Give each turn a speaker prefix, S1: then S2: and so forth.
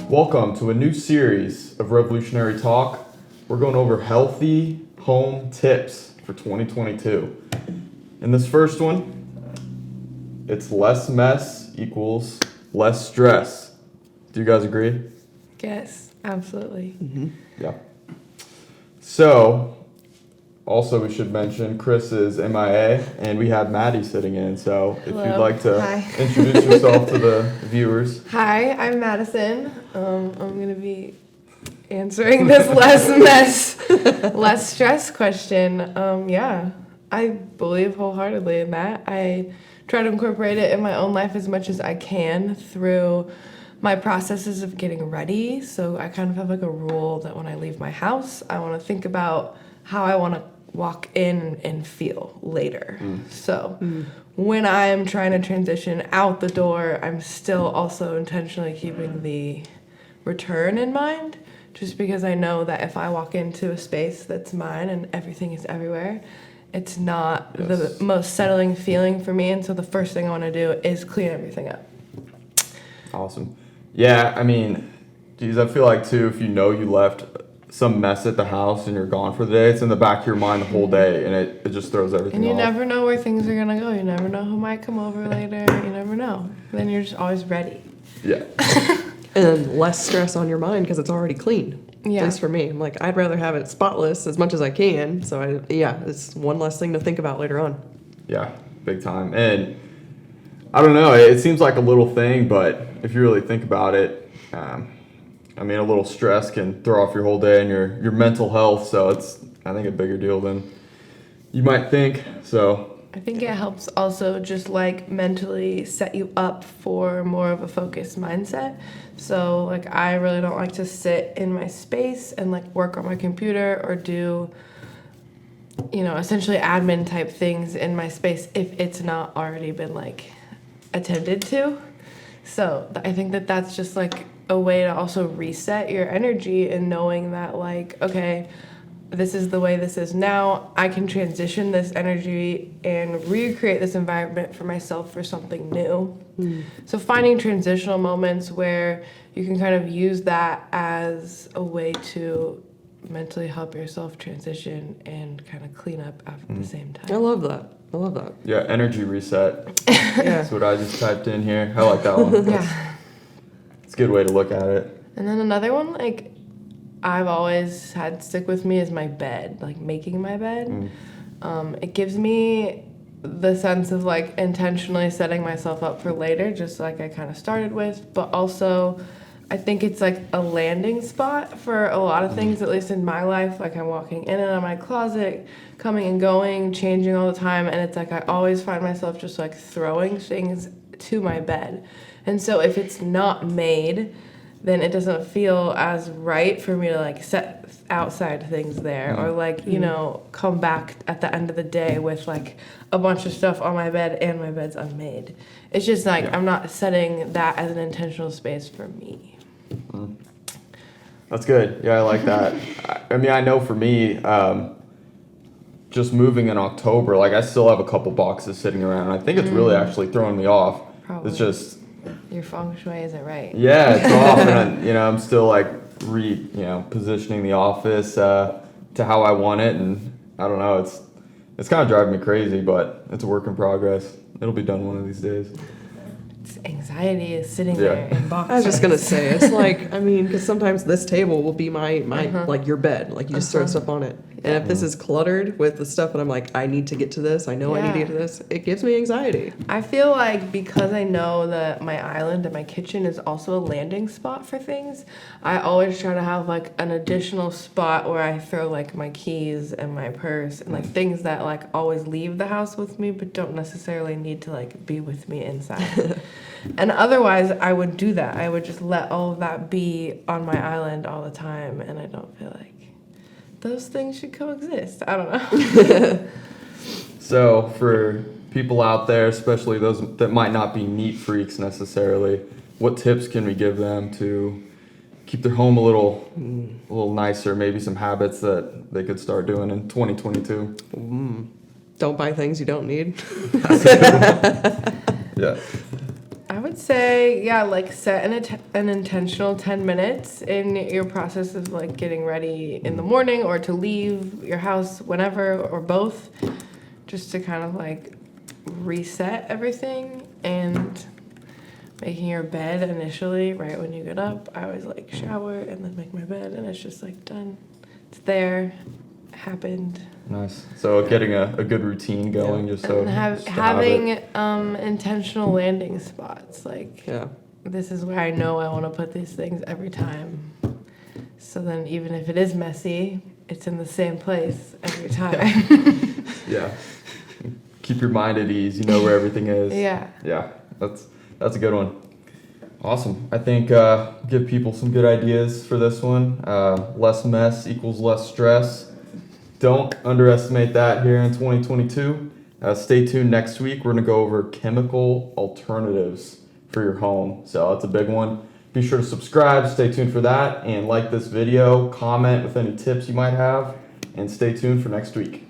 S1: Welcome to a new series of Revolutionary Talk. We're going over healthy home tips for 2022. In this first one, it's less mess equals less stress. Do you guys agree?
S2: Yes, absolutely.
S3: Mm-hmm.
S1: Yeah. So, also we should mention Chris is MIA and we have Madi sitting in. So if
S2: Hello.
S1: you'd like to
S2: Hi.
S1: introduce yourself to the viewers.
S2: Hi, I'm Madison. I'm going to be answering this less mess, less stress question. Yeah, I believe wholeheartedly in that. I try to incorporate it in my own life as much as I can through my processes of getting ready. So I kind of have like a rule that when I leave my house, I want to think about how I want to walk in and feel later. So when I'm trying to transition out the door, I'm still also intentionally keeping the return in mind, just because I know that if I walk into a space that's mine and everything is everywhere, it's not the most settling feeling for me. And so the first thing I want to do is clean everything up.
S1: Awesome. Yeah, I mean, geez, I feel like too, if you know you left some mess at the house and you're gone for the day, it's in the back of your mind the whole day, and it just throws everything
S2: And you
S1: off.
S2: never know where things are gonna go. You never know who might come over later. You never know. Then you're just always ready.
S1: Yeah.
S3: And less stress on your mind because it's already clean.
S2: Yeah.
S3: At least for me. I'm like, I'd rather have it spotless as much as I can. So it's one less thing to think about later on.
S1: Yeah, big time. And I don't know, it seems like a little thing, but if you really think about it, I mean, a little stress can throw off your whole day and your mental health. So it's, I think, a bigger deal than you might think. So
S2: I think it helps also just like mentally set you up for more of a focused mindset. So like I really don't like to sit in my space and like work on my computer or do, you know, essentially admin type things in my space if it's not already been like attended to. So I think that that's just like a way to also reset your energy and knowing that like, okay, this is the way this is now. I can transition this energy and recreate this environment for myself for something new. So finding transitional moments where you can kind of use that as a way to mentally help yourself transition and kind of clean up at the same
S3: I
S2: time.
S3: love that.
S1: yeah, energy reset.
S3: Yeah.
S1: That's what I just typed in here. I like that one.
S2: Yeah.
S1: It's a good way to look at it.
S2: And then another one, like I've always had stick with me is my bed, like making my bed. It gives me the sense of like intentionally setting myself up for later, just like I kind of started with, but also I think it's like a landing spot for a lot of things, at least in my life. Like I'm walking in and out of my closet, coming and going, changing all the time, and it's like I always find myself just like throwing things to my bed. And so if it's not made, then it doesn't feel as right for me to like set outside things there or like, you know, come back at the end of the day with like a bunch of stuff on my bed and my bed's unmade. It's just like I'm not setting that as an intentional space for me.
S1: That's good. Yeah, I like that. I mean, I know for me, just moving in October, like I still have a couple boxes sitting around. I think it's really actually throwing me off.
S2: Probably.
S1: It's just,
S2: Your feng shui isn't right.
S1: yeah, it's off, and I'm still like positioning the office to how I want it, and I don't know, it's kind of driving me crazy, but it's a work in progress. It'll be done one of these days.
S2: Anxiety is sitting there in boxes.
S3: I was just going to say, it's like, I mean, because sometimes this table will be my like your bed. Like you just throw stuff on it. And if this is cluttered with the stuff that I'm like, I need to get to this, I know I need to get to this, it gives me anxiety.
S2: I feel like because I know that my island and my kitchen is also a landing spot for things, I always try to have like an additional spot where I throw like my keys and my purse and like things that like always leave the house with me but don't necessarily need to like be with me inside. And otherwise I would do that. I would just let all of that be on my island all the time, and I don't feel like those things should coexist. I don't know.
S1: So for people out there, especially those that might not be neat freaks necessarily, what tips can we give them to keep their home a little nicer? Maybe some habits that they could start doing in 2022.
S3: Don't buy things you don't need.
S1: Yeah.
S2: I I would say, yeah, like set an intentional 10 minutes in your process of like getting ready in the morning or to leave your house whenever or both, just to kind of like reset everything. And making your bed initially, right when you get up, I always like shower and then make my bed, and it's just like done. It's there, happened.
S1: Nice. So getting a good routine going, just so
S2: And
S1: just to
S2: having
S1: have it.
S2: intentional landing spots, like
S3: Yeah.
S2: this is where I know I want to put these things every time. So then even if it is messy, it's in the same place every time.
S1: Yeah. Keep your mind at ease. You know where everything is.
S2: Yeah.
S1: Yeah. That's a good one. Awesome. I think give people some good ideas for this one. Less mess equals less stress. Don't underestimate that here in 2022. Stay tuned next week. We're going to go over chemical alternatives for your home. So that's a big one. Be sure to subscribe. Stay tuned for that. And like this video. Comment with any tips you might have. And stay tuned for next week.